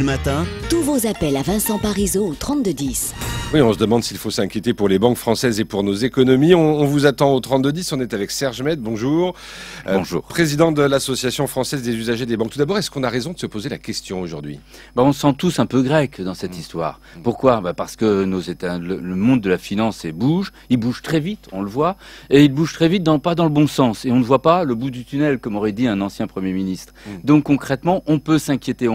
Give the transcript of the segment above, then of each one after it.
Le matin, Tous vos appels à Vincent Parisot au 3210. Oui, on se demande s'il faut s'inquiéter pour les banques françaises et pour nos économies. On vous attend au 3210. On est avec Serge Med. Bonjour. Bonjour. Président de l'Association française des usagers des banques. Tout d'abord, est-ce qu'on a raison de se poser la question aujourd'hui? On se sent tous un peu grecs dans cette histoire. Pourquoi? Parce que le monde de la finance bouge. Il bouge très vite, on le voit. Et il bouge très vite, pas dans le bon sens. Et on ne voit pas le bout du tunnel, comme aurait dit un ancien Premier ministre. Donc concrètement, on peut s'inquiéter.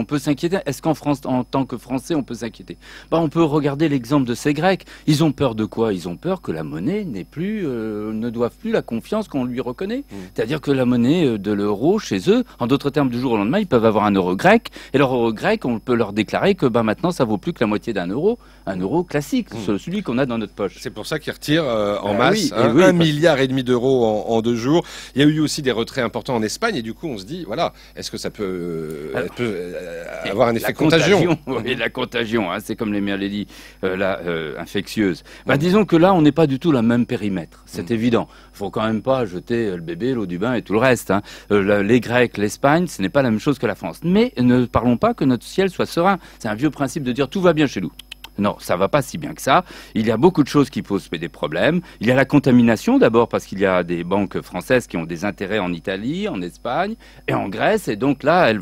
Est-ce qu'en France, en tant que Français, on peut s'inquiéter? On peut regarder l'exemple de ces Grecs. Ils ont peur de quoi? Ils ont peur que la monnaie ne doive plus la confiance qu'on lui reconnaît. C'est-à-dire que la monnaie de l'euro, chez eux, en d'autres termes, du jour au lendemain, ils peuvent avoir un euro grec. Et leur euro grec, on peut leur déclarer que maintenant, ça vaut plus que la moitié d'un euro. Un euro classique, celui qu'on a dans notre poche. C'est pour ça qu'ils retirent en masse 1,5 milliard d'euros en 2 jours. Il y a eu aussi des retraits importants en Espagne. Et du coup, on se dit, voilà, est-ce que ça peut avoir un effet contagion? Oui, la contagion, c'est comme les maladies infectieuses. Disons que là, on n'est pas du tout le même périmètre. C'est évident. Il faut quand même pas jeter le bébé, l'eau du bain et tout le reste. Les Grecs, l'Espagne, ce n'est pas la même chose que la France. Mais ne parlons pas que notre ciel soit serein. C'est un vieux principe de dire tout va bien chez nous. Non, ça va pas si bien que ça. Il y a beaucoup de choses qui posent des problèmes. Il y a la contamination d'abord parce qu'il y a des banques françaises qui ont des intérêts en Italie, en Espagne et en Grèce. Et donc là, elles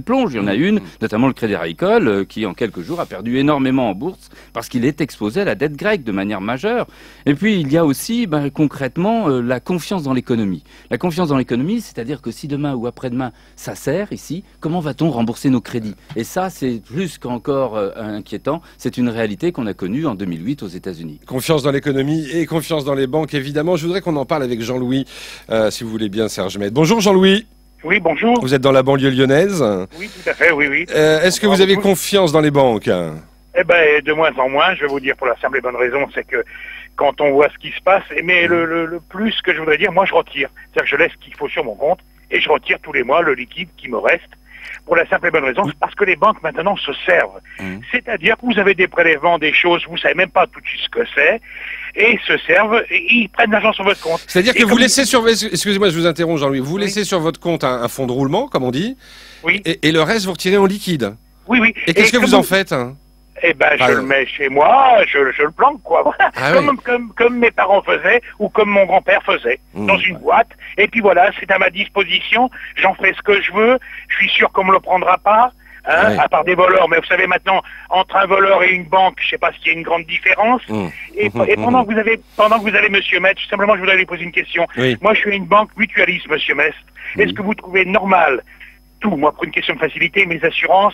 plongent. Il y en a une, notamment le Crédit Agricole, qui en quelques jours a perdu énormément en bourse parce qu'il est exposé à la dette grecque de manière majeure. Et puis il y a aussi concrètement la confiance dans l'économie. La confiance dans l'économie, c'est-à-dire que si demain ou après-demain ça serre ici, comment va-t-on rembourser nos crédits? Et ça, c'est plus qu'encore inquiétant. C'est une réalité qu'on a connue en 2008 aux États-Unis. Confiance dans l'économie et confiance dans les banques, évidemment. Je voudrais qu'on en parle avec Jean-Louis, si vous voulez bien, Serge Med. Bonjour Jean-Louis. Oui, bonjour. Vous êtes dans la banlieue lyonnaise. Oui, tout à fait, oui. Est-ce que vous avez confiance dans les banques? De moins en moins, je vais vous dire pour la simple et bonne raison, c'est que quand on voit ce qui se passe, mais le plus que je voudrais dire, moi je retire. C'est-à-dire que je laisse ce qu'il faut sur mon compte et je retire tous les mois le liquide qui me reste. Pour la simple et bonne raison, c'est parce que les banques maintenant se servent. C'est-à-dire que vous avez des prélèvements, des choses, vous savez même pas tout de suite ce que c'est, et se servent, et ils prennent l'argent sur votre compte. C'est-à-dire que vous laissez sur... Excusez-moi, je vous interromps Jean-Louis. Vous laissez sur votre compte un fonds de roulement, comme on dit, et le reste vous retirez en liquide. Oui. Et qu'est-ce que vous en faites? Je le mets chez moi, je le planque, quoi. Comme mes parents faisaient, ou comme mon grand-père faisait, dans une boîte. Et puis voilà, c'est à ma disposition, j'en fais ce que je veux, je suis sûr qu'on me le prendra pas, à part des voleurs. Mais vous savez maintenant, entre un voleur et une banque, je sais pas s'il y a une grande différence. Et pendant que vous avez Monsieur Metz, simplement je voudrais lui poser une question. Moi je suis une banque mutualiste, Monsieur Metz. Est-ce que vous trouvez normal moi, pour une question de facilité, mes assurances,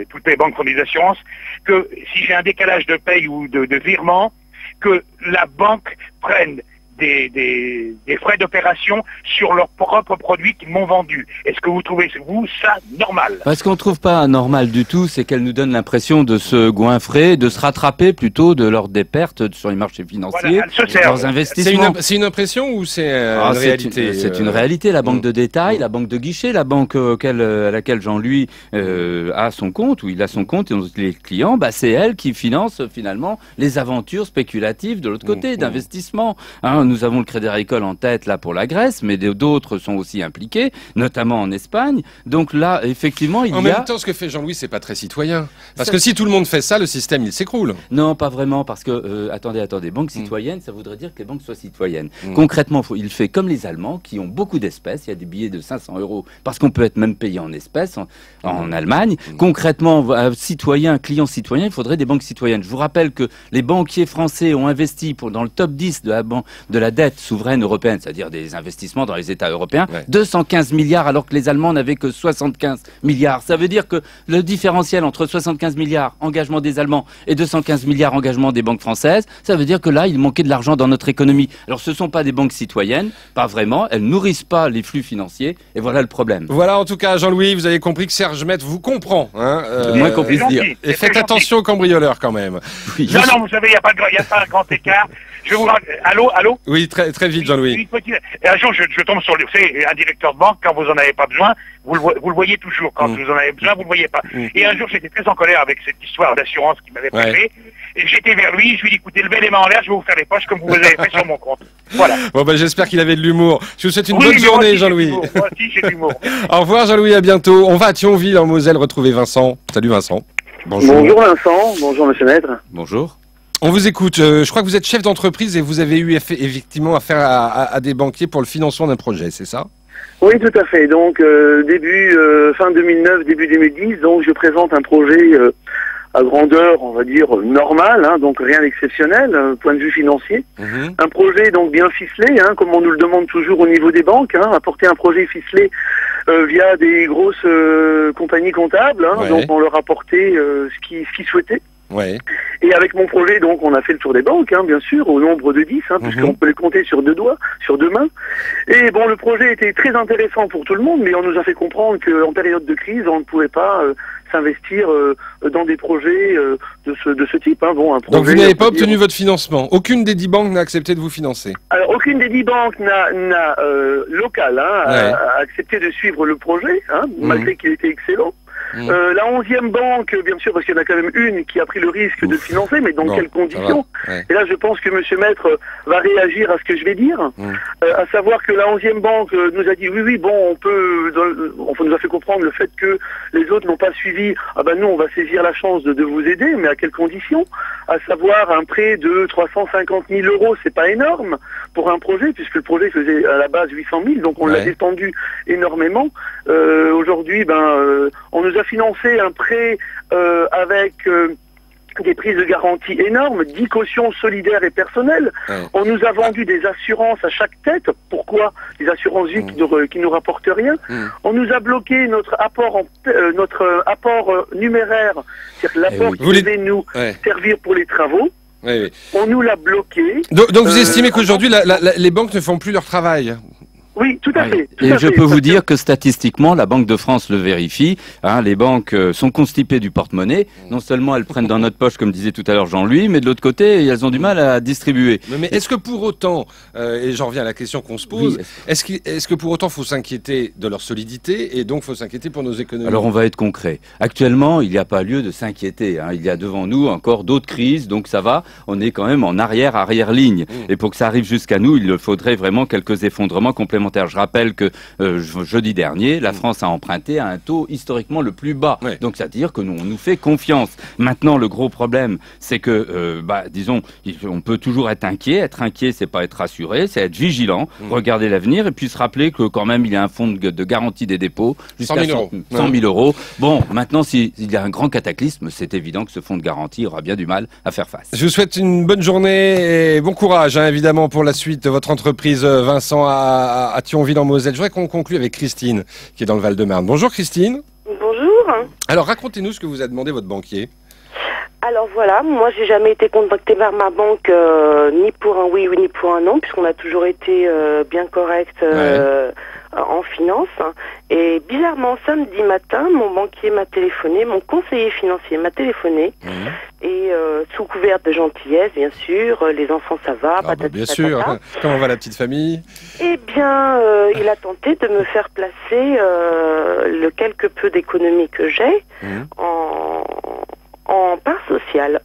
toutes les banques font des assurances, que si j'ai un décalage de paye ou de virement, que la banque prenne des frais d'opération sur leurs propres produits qu'ils m'ont vendus. Est-ce que vous trouvez, vous, ça normal? Ce qu'on ne trouve pas normal du tout, c'est qu'elles nous donnent l'impression de se goinfrer, de se rattraper plutôt des pertes sur les marchés financiers, leurs investissements. C'est une impression ou c'est une réalité? C'est une réalité. La banque de détail, la banque de guichet, la banque à laquelle Jean-Louis a son compte, où il a son compte, et les clients, c'est elle qui finance finalement les aventures spéculatives de l'autre côté, d'investissement. Nous avons le Crédit Agricole en tête là pour la Grèce, mais d'autres sont aussi impliqués, notamment en Espagne. Donc là, effectivement, En même temps, ce que fait Jean-Louis, c'est pas très citoyen. Parce que si tout le monde fait ça, le système, il s'écroule. Non, pas vraiment, parce que, attendez, banque citoyenne, ça voudrait dire que les banques soient citoyennes. Concrètement, il fait comme les Allemands, qui ont beaucoup d'espèces. Il y a des billets de 500 €, parce qu'on peut être même payé en espèces en Allemagne. Concrètement, client citoyen, il faudrait des banques citoyennes. Je vous rappelle que les banquiers français ont investi dans le top 10 de la dette souveraine européenne, c'est-à-dire des investissements dans les États européens, 215 milliards alors que les Allemands n'avaient que 75 milliards. Ça veut dire que le différentiel entre 75 milliards engagement des Allemands et 215 milliards engagement des banques françaises, ça veut dire que là, il manquait de l'argent dans notre économie. Alors ce ne sont pas des banques citoyennes, pas vraiment, elles nourrissent pas les flux financiers, et voilà le problème. Voilà, en tout cas, Jean-Louis, vous avez compris que Serge Met vous comprend. Moins qu'on puisse dire. Et faites attention aux cambrioleurs quand même. Non, vous savez, il n'y a pas un grand écart. Je vous allô? Oui, très vite, Jean-Louis. Un jour, je tombe sur un directeur de banque, quand vous en avez pas besoin, vous le voyez toujours. Quand vous en avez besoin, vous le voyez pas. Et un jour, j'étais très en colère avec cette histoire d'assurance qui m'avait prêté. Et j'étais vers lui, je lui ai dit, écoutez, levez les mains en l'air, je vais vous faire les poches comme vous avez fait sur mon compte. Voilà. Bon, ben, j'espère qu'il avait de l'humour. Je vous souhaite une bonne journée, Jean-Louis. Moi aussi, j'ai de l'humour. Au revoir, Jean-Louis, à bientôt. On va à Thionville, en Moselle, retrouver Vincent. Salut, Vincent. Bonjour. Bonjour, Vincent. Bonjour, monsieur Maître. Bonjour. On vous écoute. Je crois que vous êtes chef d'entreprise et vous avez eu effectivement affaire à des banquiers pour le financement d'un projet, c'est ça? Oui, tout à fait. Donc, fin 2009, début 2010, donc je présente un projet à grandeur, on va dire, normale, hein, donc rien d'exceptionnel, point de vue financier. Un projet donc bien ficelé, hein, comme on nous le demande toujours au niveau des banques, hein, apporter un projet ficelé via des grosses compagnies comptables, hein, donc on leur apportait ce qu'ils souhaitaient. Ouais. Et avec mon projet, donc, on a fait le tour des banques, hein, bien sûr, au nombre de 10, hein, puisqu'on peut les compter sur 2 doigts, sur 2 mains. Et bon, le projet était très intéressant pour tout le monde, mais on nous a fait comprendre qu'en période de crise, on ne pouvait pas s'investir dans des projets de ce type. Hein. Bon, un projet, donc vous n'avez pas obtenu votre financement. Aucune des 10 banques n'a accepté de vous financer. Alors, aucune des 10 banques locales a accepté de suivre le projet, hein, malgré qu'il était excellent. La 11e banque, bien sûr, parce qu'il y en a quand même une qui a pris le risque de financer, mais dans quelles conditions? Et là, je pense que monsieur Maître va réagir à ce que je vais dire, à savoir que la 11e banque nous a dit oui, bon, on nous a fait comprendre le fait que les autres n'ont pas suivi. Ah ben nous, on va saisir la chance de vous aider, mais à quelles conditions? À savoir un prêt de 350 000 €, c'est pas énorme pour un projet, puisque le projet faisait à la base 800 000, donc on l'a détendu énormément. Aujourd'hui, on nous a financé un prêt avec des prises de garantie énormes, 10 cautions solidaires et personnelles. On nous a vendu des assurances à chaque tête. Pourquoi? Des assurances vie qui nous rapportent rien. On nous a bloqué notre apport numéraire, c'est-à-dire l'apport qui devait nous servir pour les travaux. On nous l'a bloqué. Donc vous estimez qu'aujourd'hui les banques ne font plus leur travail? Oui, tout à fait. Et je peux vous dire que statistiquement, la Banque de France le vérifie. Hein, les banques sont constipées du porte-monnaie. Non seulement elles prennent dans notre poche, comme disait tout à l'heure Jean-Louis, mais de l'autre côté, elles ont du mal à distribuer. Mais est-ce que pour autant, et j'en reviens à la question qu'on se pose, est-ce que pour autant faut s'inquiéter de leur solidité et donc faut s'inquiéter pour nos économies? Alors on va être concret. Actuellement, il n'y a pas lieu de s'inquiéter. Hein. Il y a devant nous encore d'autres crises, donc ça va. On est quand même en arrière-ligne. Et pour que ça arrive jusqu'à nous, il faudrait vraiment quelques effondrements complémentaires. Je rappelle que jeudi dernier, la France a emprunté à un taux historiquement le plus bas. Donc, c'est-à-dire que on nous fait confiance. Maintenant, le gros problème, c'est que, disons, on peut toujours être inquiet. Être inquiet, c'est pas être rassuré, c'est être vigilant, regarder l'avenir et puis se rappeler que quand même, il y a un fonds de garantie des dépôts jusqu'à 100 000 €. Bon, maintenant, s'il y a un grand cataclysme, c'est évident que ce fonds de garantie aura bien du mal à faire face. Je vous souhaite une bonne journée et bon courage, hein, évidemment, pour la suite de votre entreprise, Vincent, à Thionville en Moselle. Je voudrais qu'on conclue avec Christine, qui est dans le Val-de-Marne. Bonjour Christine. Bonjour. Alors racontez-nous ce que vous a demandé votre banquier. Alors voilà, moi j'ai jamais été contactée par ma banque ni pour un oui ni pour un non, puisqu'on a toujours été bien correct en finance. Et bizarrement, samedi matin, mon banquier m'a téléphoné, mon conseiller financier m'a téléphoné, et sous couvert de gentillesse, bien sûr, les enfants ça va, bien sûr. Comment va la petite famille? Eh bien, il a tenté de me faire placer le quelque peu d'économie que j'ai en part sociale.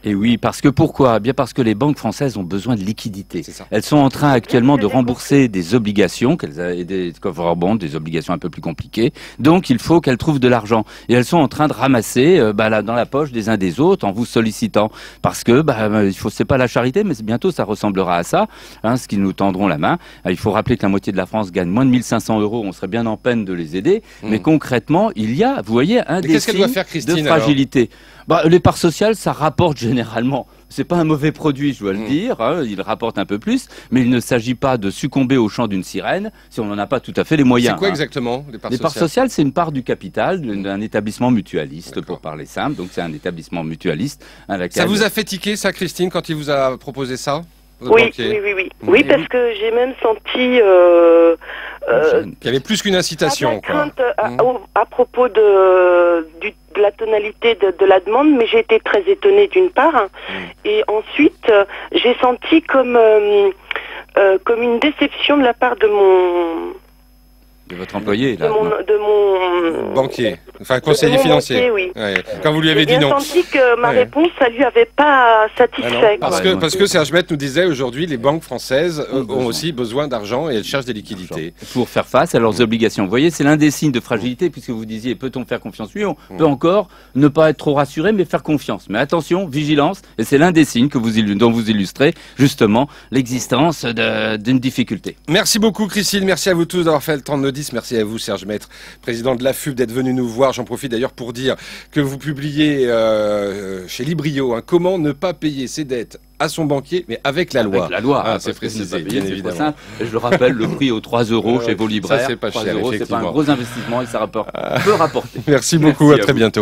Et oui, parce que pourquoi? Bien parce que les banques françaises ont besoin de liquidités. Elles sont en train actuellement de rembourser des obligations, des coffre-bonds, des obligations un peu plus compliquées. Donc il faut qu'elles trouvent de l'argent. Et elles sont en train de ramasser dans la poche des uns des autres en vous sollicitant. Parce que c'est pas la charité, mais bientôt ça ressemblera à ça, hein, ce qu'ils nous tendront la main. Il faut rappeler que la moitié de la France gagne moins de 1 500 €. On serait bien en peine de les aider. Mais concrètement, il y a, vous voyez, des signes de fragilité. Les parts sociales, ça rapporte généralement. C'est pas un mauvais produit, je dois le dire. Hein, il rapporte un peu plus, mais il ne s'agit pas de succomber au chant d'une sirène si on n'en a pas tout à fait les moyens. C'est quoi exactement les parts sociales? Les parts sociales, c'est une part du capital d'un établissement mutualiste, pour parler simple. Donc c'est un établissement mutualiste. Ça vous a fait tiquer ça, Christine, quand il vous a proposé ça? Oui, parce que j'ai même senti qu'il y avait plus qu'une incitation. Crainte à propos de la tonalité de la demande, mais j'ai été très étonnée d'une part, et ensuite j'ai senti comme une déception de la part de De votre employé, là. De mon banquier, enfin conseiller financier. Banquier, oui. Ouais. Quand vous lui avez dit non. J'ai senti que ma réponse, ça lui avait pas satisfait. Parce que Serge Mette nous disait aujourd'hui, les banques françaises ont aussi besoin d'argent et elles cherchent des liquidités. Pour faire face à leurs obligations. Vous voyez, c'est l'un des signes de fragilité, puisque vous disiez, peut-on faire confiance? Oui, on peut encore ne pas être trop rassuré, mais faire confiance. Mais attention, vigilance, et c'est l'un des signes dont vous illustrez justement l'existence d'une difficulté. Merci beaucoup Christine, merci à vous tous d'avoir fait le 3210, merci à vous Serge Mette, président de l'AFUB, d'être venu nous voir. J'en profite d'ailleurs pour dire que vous publiez chez Librio comment ne pas payer ses dettes à son banquier, mais avec la loi. Avec la loi, c'est précisé, bien évidemment. Et je le rappelle, le prix aux 3 € chez vos libraires. Ça, c'est pas cher, c'est pas un gros investissement et ça peut rapporter. Merci beaucoup, à très bientôt.